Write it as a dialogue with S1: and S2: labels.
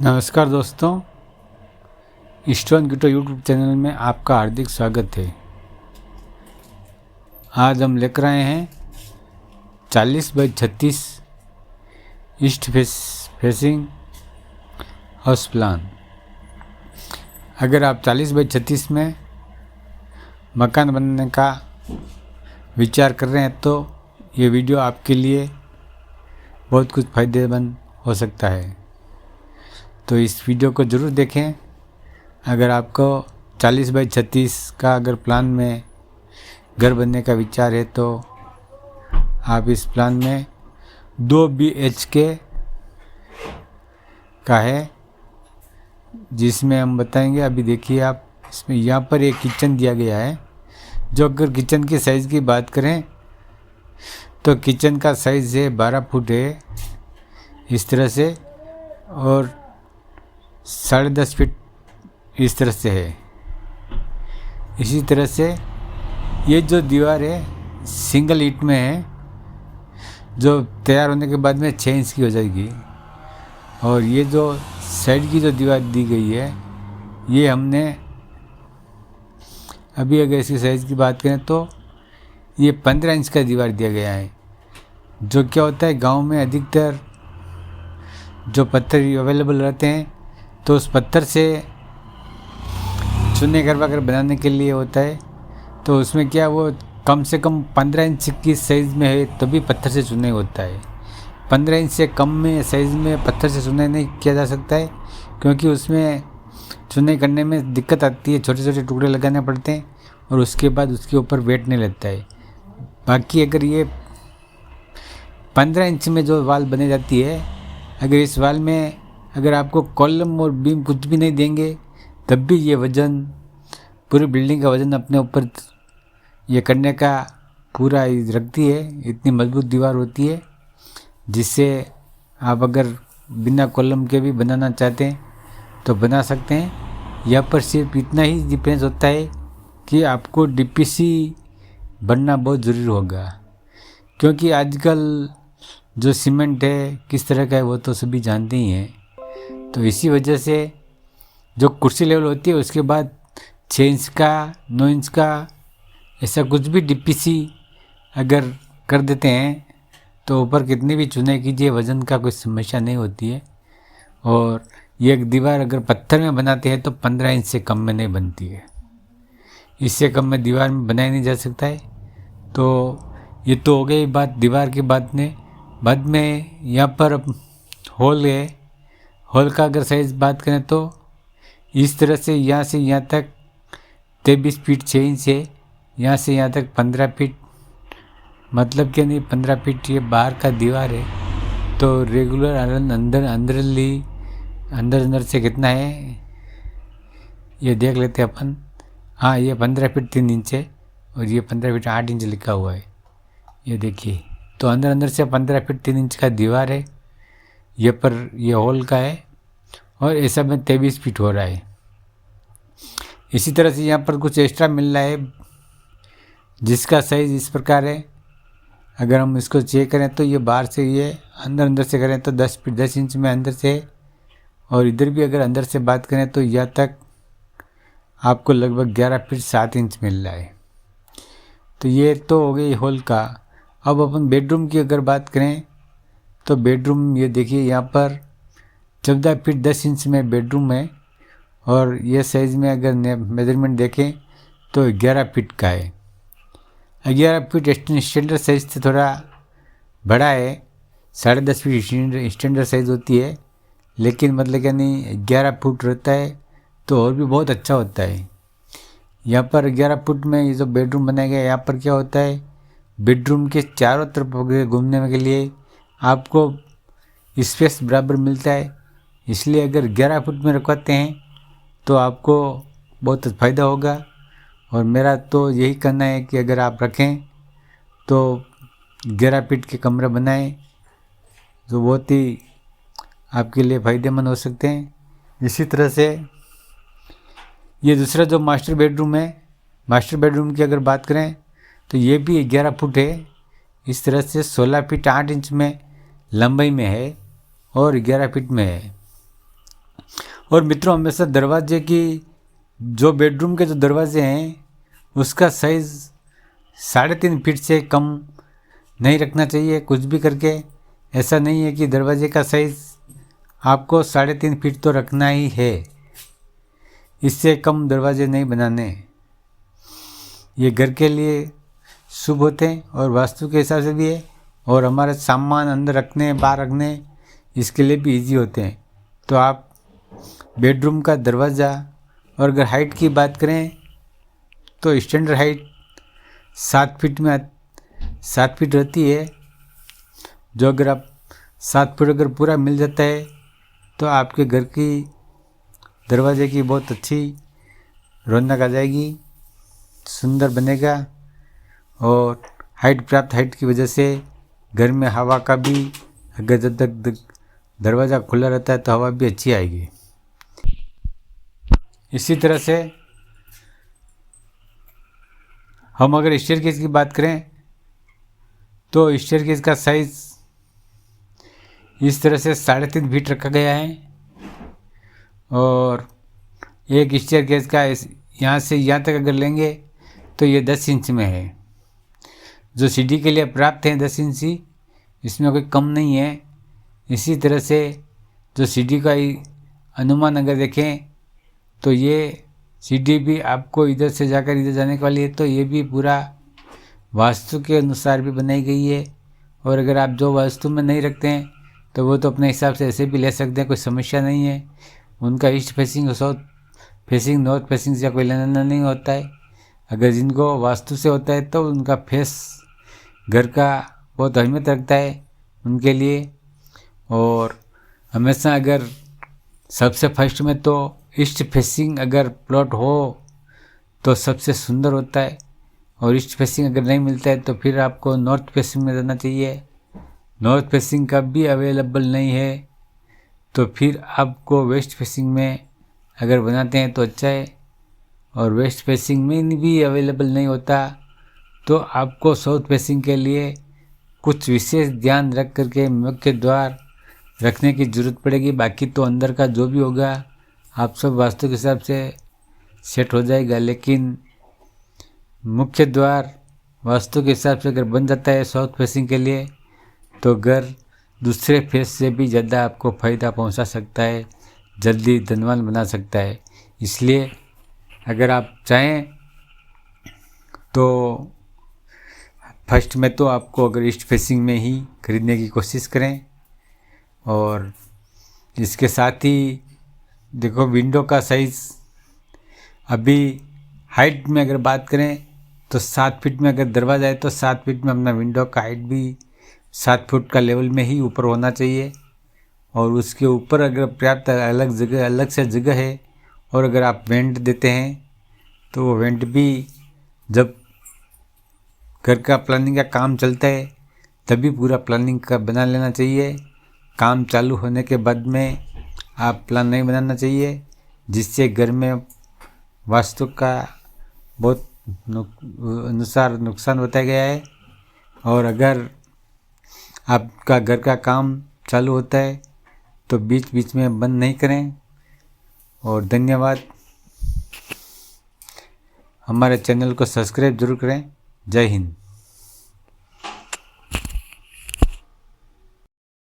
S1: नमस्कार दोस्तों, stone गिटो YouTube channel में आपका हार्दिक स्वागत है। आज हम लेकर आए हैं 40x36 east facing house plan. अगर आप 40x36 में मकान बनाने का विचार कर रहे हैं तो ये वीडियो आपके लिए बहुत कुछ फ़ायदेमंद हो सकता है, तो इस वीडियो को ज़रूर देखें। अगर आपको 40x36 का अगर प्लान में घर बनने का विचार है तो आप इस प्लान में 2 BHK का है, जिसमें हम बताएंगे। अभी देखिए आप, इसमें यहाँ पर एक किचन दिया गया है। जो अगर किचन की साइज़ की बात करें तो किचन का साइज़ है 12 फुट है इस तरह से, और 10.5 फीट इस तरह से है। इसी तरह से ये जो दीवार है सिंगल ईंट में है, जो तैयार होने के बाद में 6 इंच की हो जाएगी। और ये जो साइड की जो दीवार दी गई है, ये हमने अभी अगर इसकी साइज़ की बात करें तो ये 15 इंच का दीवार दिया गया है। जो क्या होता है, गांव में अधिकतर जो पत्थर अवेलेबल रहते हैं तो उस पत्थर से चूने करवा कर बनाने के लिए होता है। तो उसमें क्या, वो कम से कम 15 इंच की साइज़ में है तभी पत्थर से चुनाई होता है। 15 इंच से कम में साइज़ में पत्थर से चुनाई नहीं किया जा सकता है, क्योंकि उसमें चुनाई करने में दिक्कत आती है, छोटे छोटे टुकड़े लगाने पड़ते हैं और उसके बाद उसके ऊपर वेट नहीं लगता है। बाकी अगर ये 15 इंच में जो वाल बनी जाती है, अगर इस वाल में अगर आपको कॉलम और बीम कुछ भी नहीं देंगे तब भी ये वज़न, पूरी बिल्डिंग का वज़न अपने ऊपर ये करने का पूरा रखती है। इतनी मजबूत दीवार होती है, जिससे आप अगर बिना कॉलम के भी बनाना चाहते हैं तो बना सकते हैं। यहाँ पर सिर्फ इतना ही डिफरेंस होता है कि आपको DPC बनना बहुत ज़रूरी होगा, क्योंकि आजकल जो सीमेंट है किस तरह का है वो तो सभी जानते ही हैं। तो इसी वजह से जो कुर्सी लेवल होती है उसके बाद 6 इंच का, 9 इंच का, ऐसा कुछ भी DPC अगर कर देते हैं तो ऊपर कितनी भी चुनाई कीजिए वज़न का कोई समस्या नहीं होती है। और ये एक दीवार अगर पत्थर में बनाते हैं तो 15 इंच से कम में नहीं बनती है, इससे कम में दीवार में बनाया नहीं जा सकता है। तो ये तो हो गई बात दीवार की बात में। बाद में यहाँ पर हॉल है। हॉल का अगर साइज़ बात करें तो इस तरह से यहाँ से यहाँ तक 23 फीट 6 इंच है, यहाँ से यहाँ तक 15 फीट, मतलब कि नहीं 15 फीट ये बाहर का दीवार है। तो रेगुलर अंदर से कितना है ये देख लेते हैं अपन। हाँ, ये 15 फीट 3 इंच है और ये 15 फीट 8 इंच लिखा हुआ है, ये देखिए। तो अंदर से 15 फीट 3 इंच का दीवार है ये पर, ये हॉल का है, और ऐसा में 23 फीट हो रहा है। इसी तरह से यहाँ पर कुछ एक्स्ट्रा मिल रहा है, जिसका साइज़ इस प्रकार है। अगर हम इसको चेक करें तो ये बाहर से, ये अंदर से करें तो 10 इंच में अंदर से, और इधर भी अगर अंदर से बात करें तो यहाँ तक आपको लगभग 11 फीट 7 इंच मिल रहा है। तो ये तो हो गई हॉल का। अब अपन बेडरूम की अगर बात करें तो बेडरूम, ये देखिए यहाँ पर 14 फीट 10 इंच में बेडरूम है, और ये साइज़ में अगर मेजरमेंट देखें तो 11 फीट का है। 11 फीट स्टैंडर्ड साइज़ से थोड़ा बड़ा है, 10.5 फीट स्टैंडर्ड साइज़ होती है, लेकिन मतलब क्या नहीं 11 फुट रहता है तो और भी बहुत अच्छा होता है। यहाँ पर 11 फुट में ये जो बेडरूम बनाया गया है, यहाँ पर क्या होता है, बेडरूम के चारों तरफ घूमने के लिए आपको स्पेस बराबर मिलता है। इसलिए अगर 11 फुट में रखवाते हैं तो आपको बहुत फ़ायदा होगा। और मेरा तो यही कहना है कि अगर आप रखें तो 11 फीट के कमरे बनाएं, जो बहुत ही आपके लिए फ़ायदेमंद हो सकते हैं। इसी तरह से ये दूसरा जो मास्टर बेडरूम है, मास्टर बेडरूम की अगर बात करें तो ये भी 11 फुट है। इस तरह से 16 फीट 8 इंच में लंबाई में है और 11 फीट में है। और मित्रों, हमेशा दरवाजे की जो बेडरूम के जो दरवाजे हैं उसका साइज़ 3.5 फीट से कम नहीं रखना चाहिए कुछ भी करके। ऐसा नहीं है कि दरवाजे का साइज़ आपको 3.5 फीट तो रखना ही है, इससे कम दरवाजे नहीं बनाने। ये घर के लिए शुभ होते हैं और वास्तु के हिसाब से भी है, और हमारे सामान अंदर रखने बाहर रखने इसके लिए भी इजी होते हैं। तो आप बेडरूम का दरवाज़ा, और अगर हाइट की बात करें तो स्टैंडर्ड हाइट 7 फीट में 7 फीट रहती है। जो अगर आप 7 फीट अगर पूरा मिल जाता है तो आपके घर की दरवाजे की बहुत अच्छी रौनक आ जाएगी, सुंदर बनेगा। और प्राप्त हाइट की वजह से घर में हवा का भी, अगर जब तक दरवाज़ा खुला रहता है तो हवा भी अच्छी आएगी। इसी तरह से हम अगर स्टेयरकेस की बात करें तो स्टेयरकेस का साइज़ इस तरह से 3.5 फीट रखा गया है। और एक स्टेयरकेस का यहाँ से यहाँ तक अगर लेंगे तो ये 10 इंच में है। जो सीढ़ी के लिए प्राप्त है 10 इंची, इसमें कोई कम नहीं है। इसी तरह से जो सीढ़ी का अनुमान अगर देखें तो ये सीढ़ी भी आपको इधर से जाकर इधर जाने वाली है, तो ये भी पूरा वास्तु के अनुसार भी बनाई गई है। और अगर आप जो वास्तु में नहीं रखते हैं तो वो तो अपने हिसाब से ऐसे भी ले सकते हैं, कोई समस्या नहीं है। उनका east facing, south facing, north facing से कोई लेना देना नहीं होता है। अगर जिनको वास्तु से होता है तो उनका फेस घर का बहुत अहमियत रखता है उनके लिए। और हमेशा अगर सबसे फर्स्ट में तो ईस्ट फेसिंग अगर प्लॉट हो तो सबसे सुंदर होता है, और ईस्ट फेसिंग अगर नहीं मिलता है तो फिर आपको नॉर्थ फेसिंग में रहना चाहिए। नॉर्थ फेसिंग का भी अवेलेबल नहीं है तो फिर आपको वेस्ट फेसिंग में अगर बनाते हैं तो अच्छा है। और वेस्ट फेसिंग में भी अवेलेबल नहीं होता तो आपको साउथ फेसिंग के लिए कुछ विशेष ध्यान रख करके मुख्य द्वार रखने की ज़रूरत पड़ेगी। बाकी तो अंदर का जो भी होगा आप सब वास्तु के हिसाब से सेट हो जाएगा। लेकिन मुख्य द्वार वास्तु के हिसाब से अगर बन जाता है साउथ फेसिंग के लिए तो घर दूसरे फेस से भी ज़्यादा आपको फ़ायदा पहुंचा सकता है, जल्दी धनवान बना सकता है। इसलिए अगर आप चाहें तो फर्स्ट में तो आपको अगर ईस्ट फेसिंग में ही खरीदने की कोशिश करें। और इसके साथ ही देखो विंडो का साइज़, अभी हाइट में अगर बात करें तो 7 फीट में अगर दरवाज़ा है तो 7 फीट में अपना विंडो का हाइट भी 7 फुट का लेवल में ही ऊपर होना चाहिए। और उसके ऊपर अगर पर्याप्त अलग से जगह है और अगर आप वेंट देते हैं तो वो वेंट भी जब घर का प्लानिंग का काम चलता है तभी पूरा प्लानिंग का बना लेना चाहिए। काम चालू होने के बाद में आप प्लान नहीं बनाना चाहिए, जिससे घर में वास्तु का बहुत अनुसार नुकसान बताया गया है। और अगर आपका घर का काम चालू होता है तो बीच बीच में बंद नहीं करें। और धन्यवाद। हमारे चैनल को सब्सक्राइब जरूर करें। जय हिंद।